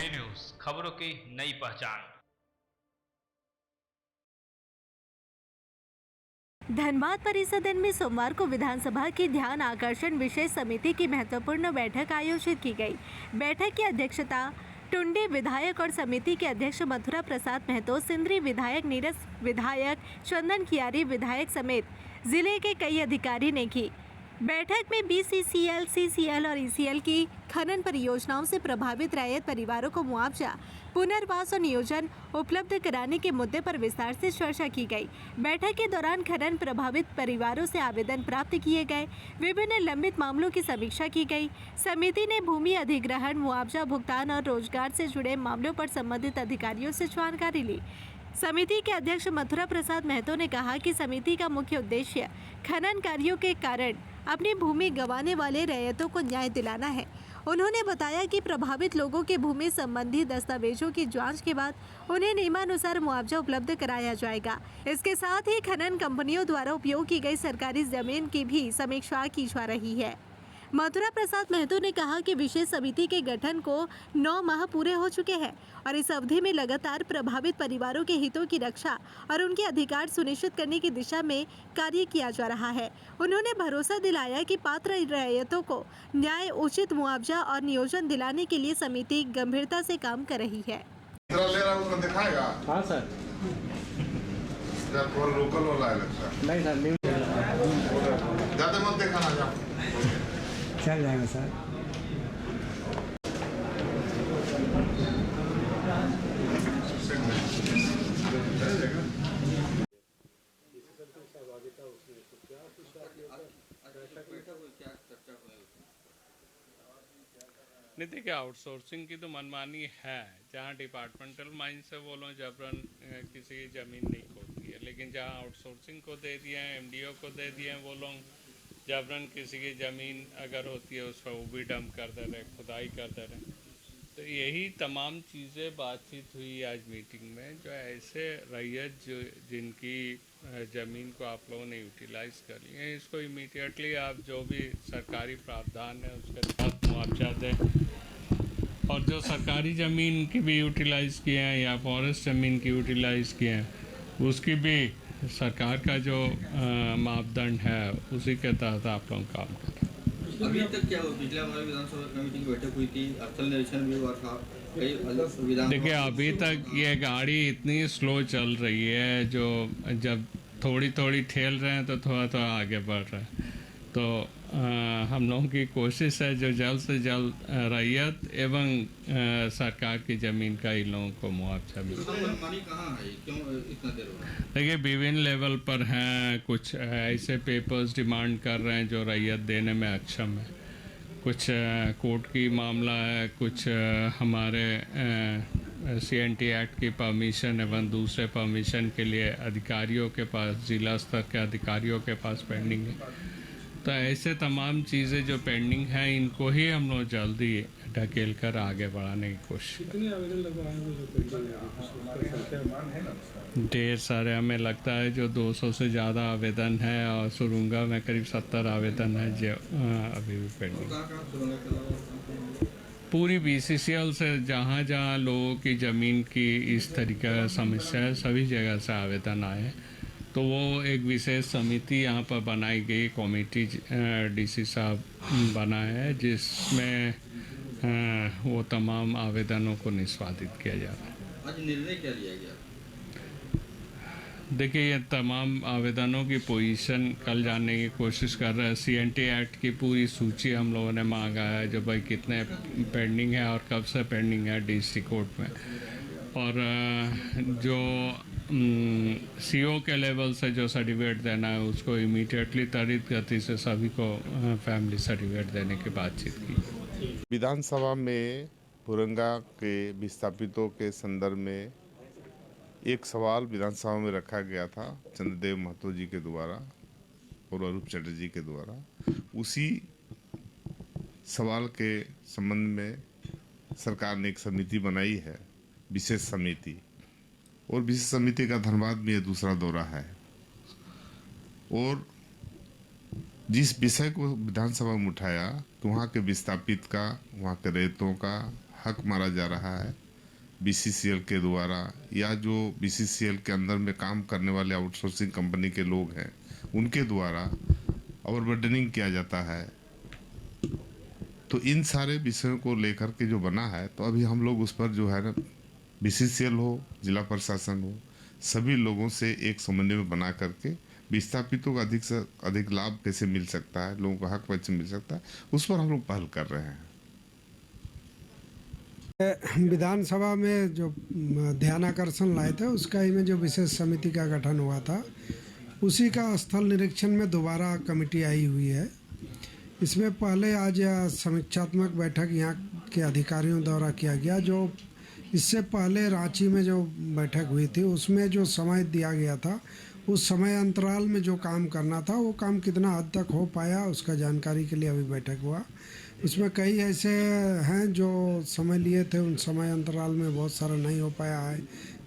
Daily news खबरों की नई पहचान। धनबाद परिसदन में सोमवार को विधानसभा की ध्यान आकर्षण विशेष समिति की महत्वपूर्ण बैठक आयोजित की गई। बैठक की अध्यक्षता टुंडी विधायक और समिति के अध्यक्ष मथुरा प्रसाद महतो, सिंदरी विधायक, नीरस विधायक, चंदन कियारी विधायक समेत जिले के कई अधिकारी ने की। बैठक में बीसीसीएल, सीसीएल और ईसीएल की खनन परियोजनाओं से प्रभावित रैयत परिवारों को मुआवजा, पुनर्वास और नियोजन उपलब्ध कराने के मुद्दे पर विस्तार से चर्चा की गई। बैठक के दौरान खनन प्रभावित परिवारों से आवेदन प्राप्त किए गए, विभिन्न लंबित मामलों की समीक्षा की गई। समिति ने भूमि अधिग्रहण, मुआवजा भुगतान और रोजगार से जुड़े मामलों पर संबंधित अधिकारियों से जानकारी ली। समिति के अध्यक्ष मथुरा प्रसाद महतो ने कहा कि समिति का मुख्य उद्देश्य खनन कार्यों के कारण अपनी भूमि गंवाने वाले रैयतों को न्याय दिलाना है। उन्होंने बताया कि प्रभावित लोगों के भूमि संबंधी दस्तावेजों की जांच के बाद उन्हें नियमानुसार मुआवजा उपलब्ध कराया जाएगा। इसके साथ ही खनन कंपनियों द्वारा उपयोग की गई सरकारी जमीन की भी समीक्षा की जा रही है। मथुरा प्रसाद महतो ने कहा कि विशेष समिति के गठन को 9 माह पूरे हो चुके हैं और इस अवधि में लगातार प्रभावित परिवारों के हितों की रक्षा और उनके अधिकार सुनिश्चित करने की दिशा में कार्य किया जा रहा है। उन्होंने भरोसा दिलाया कि पात्र रैयतों को न्याय, उचित मुआवजा और नियोजन दिलाने के लिए समिति गंभीरता से काम कर रही है। हाँ सर, लोकल वाला इलेक्शन नहीं सर, ज्यादा मत देखा ना, चल जाएगा सर। नहीं, देखिए आउटसोर्सिंग की तो मनमानी है। जहाँ डिपार्टमेंटल माइन से वो लोग जबरन किसी की ज़मीन नहीं खोदती है, लेकिन जहाँ आउटसोर्सिंग को दे दिए हैं, एमडीओ को दे दिए हैं, वो लोग जबरन किसी की ज़मीन अगर होती है उस पर वो भी डंप कर दे रहे, खुदाई कर दे रहे। तो यही तमाम चीज़ें बातचीत हुई आज मीटिंग में। जो ऐसे रैयत जो जिनकी ज़मीन को आप लोगों ने यूटिलाइज़ कर लिए हैं, इसको इमीडिएटली आप जो भी सरकारी प्रावधान है उसके तहत मुआवजा दें। और जो सरकारी ज़मीन की भी यूटिलाइज़ किए हैं या फॉरेस्ट ज़मीन की यूटिलाइज़ किए हैं, उसकी भी सरकार का जो मापदंड है उसी के तहत आप लोग काम करें। अभी तक क्या हुआ? पिछला हमारी विधानसभा कमेटी की बैठक हुई थी, स्थल निरीक्षण भी हुआ था। देखिए, अभी तक ये गाड़ी इतनी स्लो चल रही है, जो जब थोड़ी थोड़ी ठेल रहे हैं तो थोड़ा थोड़ा आगे बढ़ रहा है। तो हम लोगों की कोशिश है जो जल्द से जल्द रैयत एवं सरकार की ज़मीन का इन लोगों को मुआवजा मिले। कहाँ है? क्यों इतना देर हो रहा है? देखिए, विभिन्न लेवल पर हैं। कुछ ऐसे पेपर्स डिमांड कर रहे हैं जो रैयत देने में अक्षम है, कुछ कोर्ट की मामला है, कुछ हमारे CNT एक्ट की परमिशन एवं दूसरे परमिशन के लिए अधिकारियों के पास, जिला स्तर के अधिकारियों के पास पेंडिंग है। तो ऐसे तमाम चीज़ें जो पेंडिंग हैं, इनको ही हम लोग जल्दी ढकेल कर आगे बढ़ाने की कोशिश कितने आवेदन लगवाए हैं? ढेर सारे, हमें लगता है जो 200 से ज़्यादा आवेदन है और सुरुंगा में करीब 70 आवेदन है जो अभी भी पेंडिंग। पूरी BCCL से जहाँ जहाँ लोगों की ज़मीन की इस तरीके का समस्या है, सभी जगह से आवेदन आए हैं। तो वो एक विशेष समिति यहाँ पर बनाई गई, कमेटी DC साहब बनाए हैं, जिसमें वो तमाम आवेदनों को निष्पादित किया जा रहा है। आज निर्णय क्या लिया गया? देखिए, ये तमाम आवेदनों की पोजीशन कल जानने की कोशिश कर रहे हैं। CNT एक्ट की पूरी सूची हम लोगों ने मांगा है, जो भाई कितने पेंडिंग है और कब से पेंडिंग है DC कोर्ट में। और जो CO के लेवल से जो सर्टिफिकेट देना है, उसको इमीडिएटली त्वरित गति से सभी को फैमिली सर्टिफिकेट देने की बातचीत की। विधानसभा में पुरंगा के विस्थापितों के संदर्भ में एक सवाल विधानसभा में रखा गया था चंद्रदेव महतो जी के द्वारा और अरूप चटर्जी के द्वारा। उसी सवाल के संबंध में सरकार ने एक समिति बनाई है, विशेष समिति, और विशेष समिति का धनबाद में यह दूसरा दौरा है। और जिस विषय को विधानसभा में उठाया तो वहाँ के विस्थापित का, वहाँ के रैयतों का, हक मारा जा रहा है बीसीसीएल के द्वारा, या जो बीसीसीएल के अंदर में काम करने वाले आउटसोर्सिंग कंपनी के लोग हैं उनके द्वारा ओवरबर्डनिंग किया जाता है। तो इन सारे विषयों को लेकर के जो बना है, तो अभी हम लोग उस पर जो है ना, बीसीसीएल हो, जिला प्रशासन हो, सभी लोगों से एक समन्वय बना करके विस्थापितों को अधिक से अधिक लाभ कैसे मिल सकता है, लोगों को हक कैसे मिल सकता है, उस पर हम लोग पहल कर रहे हैं। विधानसभा में जो ध्यानाकर्षण लाए थे उसका ही में जो विशेष समिति का गठन हुआ था, उसी का स्थल निरीक्षण में दोबारा कमेटी आई हुई है। इसमें पहले आज समीक्षात्मक बैठक यहाँ के अधिकारियों द्वारा किया गया। जो इससे पहले रांची में जो बैठक हुई थी उसमें जो समय दिया गया था, उस समय अंतराल में जो काम करना था वो काम कितना हद तक हो पाया उसका जानकारी के लिए अभी बैठक हुआ। उसमें कई ऐसे हैं जो समय लिए थे, उन समय अंतराल में बहुत सारा नहीं हो पाया है।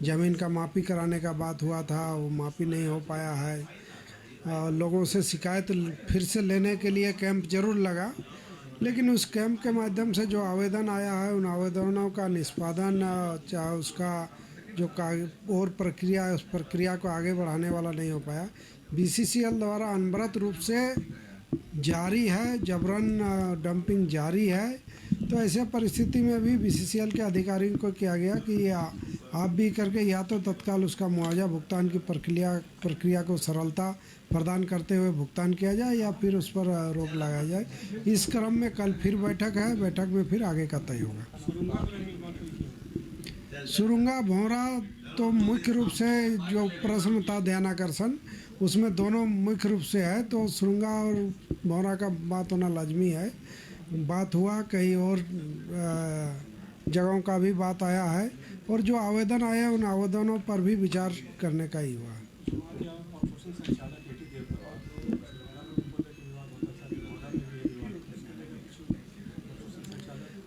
ज़मीन का मापी कराने का बात हुआ था, वो मापी नहीं हो पाया है। लोगों से शिकायत फिर से लेने के लिए कैंप जरूर लगा, लेकिन उस कैंप के माध्यम से जो आवेदन आया है उन आवेदनों का निष्पादन, चाहे उसका जो और प्रक्रिया है उस प्रक्रिया को आगे बढ़ाने वाला नहीं हो पाया। बीसीसीएल द्वारा अनवरत रूप से जारी है, जबरन डंपिंग जारी है। तो ऐसे परिस्थिति में भी बीसीसीएल के अधिकारियों को किया गया कि आप भी करके या तो तत्काल उसका मुआवजा भुगतान की प्रक्रिया को सरलता प्रदान करते हुए भुगतान किया जाए, या फिर उस पर रोक लगाया जाए। इस क्रम में कल फिर बैठक है, बैठक में फिर आगे का तय होगा। सुरुंगा भौरा तो मुख्य रूप से जो प्रश्न था ध्यानाकर्षण, उसमें दोनों मुख्य रूप से है, तो सुरुंगा और भौरा का बात होना लाजमी है। बात हुआ, कई और जगहों का भी बात आया है, और जो आवेदन आए उन आवेदनों पर भी विचार करने का ही हुआ।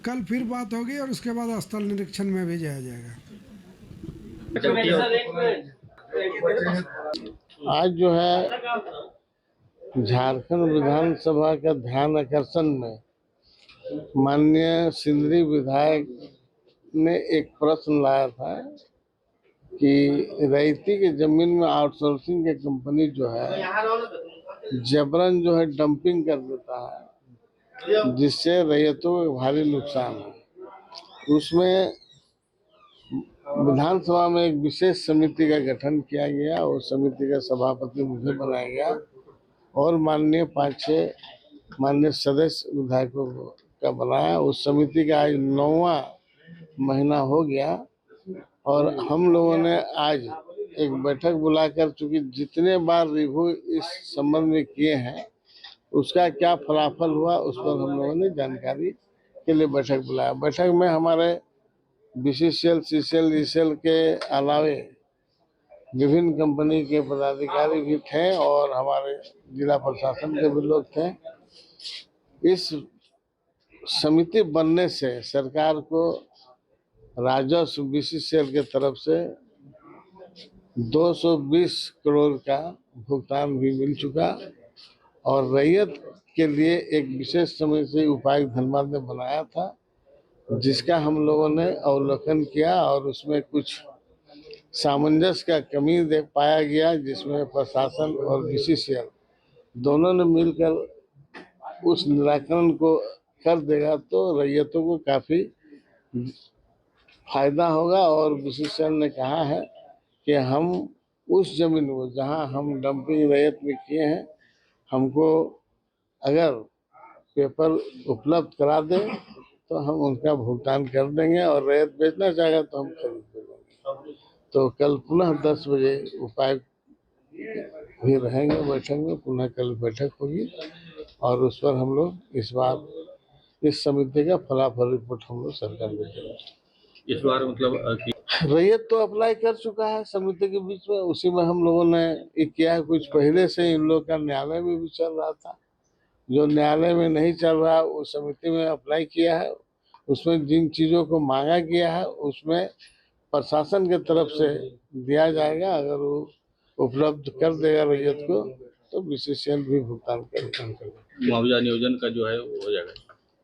कल फिर बात होगी और उसके बाद स्थल निरीक्षण में भी जाया जाएगा। आज जो है झारखंड विधानसभा का ध्यान आकर्षण में माननीय सिंदरी विधायक ने एक प्रश्न लाया था कि रैयती के जमीन में आउटसोर्सिंग की कंपनी जो है जबरन जो है डंपिंग कर देता है, जिससे रैयतों को भारी नुकसान है। उसमें विधानसभा में एक विशेष समिति का गठन किया गया, उस समिति का सभापति मुझे बनाया गया और माननीय 5-6 माननीय सदस्य विधायकों का बनाया। उस समिति का आज 9वां महीना हो गया और हम लोगों ने आज एक बैठक बुलाकर, चूंकि जितने बार रिव्यू इस संबंध में किए हैं उसका क्या फलाफल हुआ उस पर हम लोगों ने जानकारी के लिए बैठक बुलाया। बैठक में हमारे बीसीसीएल, सीसीएल, ईसीएल के अलावे विभिन्न कंपनी के पदाधिकारी भी थे और हमारे जिला प्रशासन के भी लोग थे। इस समिति बनने से सरकार को राजस्व बीसीसीएल के तरफ से 220 करोड़ का भुगतान भी मिल चुका और रैयत के लिए एक विशेष समिति उपायुक्त धनबाद ने बनाया था, जिसका हम लोगों ने अवलोकन किया और उसमें कुछ सामंजस्य का कमी देख पाया गया, जिसमें प्रशासन और बीसीसीएल दोनों ने मिलकर उस निराकरण को कर देगा तो रैयतों को काफ़ी फायदा होगा। और बीसीसीएल ने कहा है कि हम उस जमीन को जहां हम डंपिंग रैयत में किए हैं, हमको अगर पेपर उपलब्ध करा दें तो हम उनका भुगतान कर देंगे और रैयत बेचना चाहेगा तो हम खरीद देंगे। तो कल पुनः 10 बजे उपायुक्त भी रहेंगे बैठक में, पुनः कल बैठक होगी और उस पर हम लोग इस बार इस समिति का फलाफल रिपोर्ट हम लोग सरकार को देंगे। इस बार मतलब रैयत तो अप्लाई कर चुका है समिति के बीच में, उसी में हम लोगों ने किया है। कुछ पहले से इन लोग का न्यायालय में भी चल रहा था, जो न्यायालय में नहीं चल रहा उस समिति में अप्लाई किया है। उसमें जिन चीज़ों को मांगा गया है उसमें प्रशासन के तरफ से दिया जाएगा। अगर वो उपलब्ध कर देगा रैयत को तो बीसीसीएल भी भुगतान करेगा। मुआवजा नियोजन का जो है वो हो जाएगा।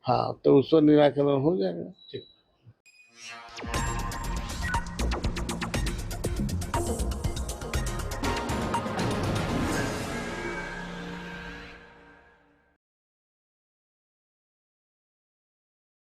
हाँ, तो उस पर निराकरण हो जाएगा। ठीक। है।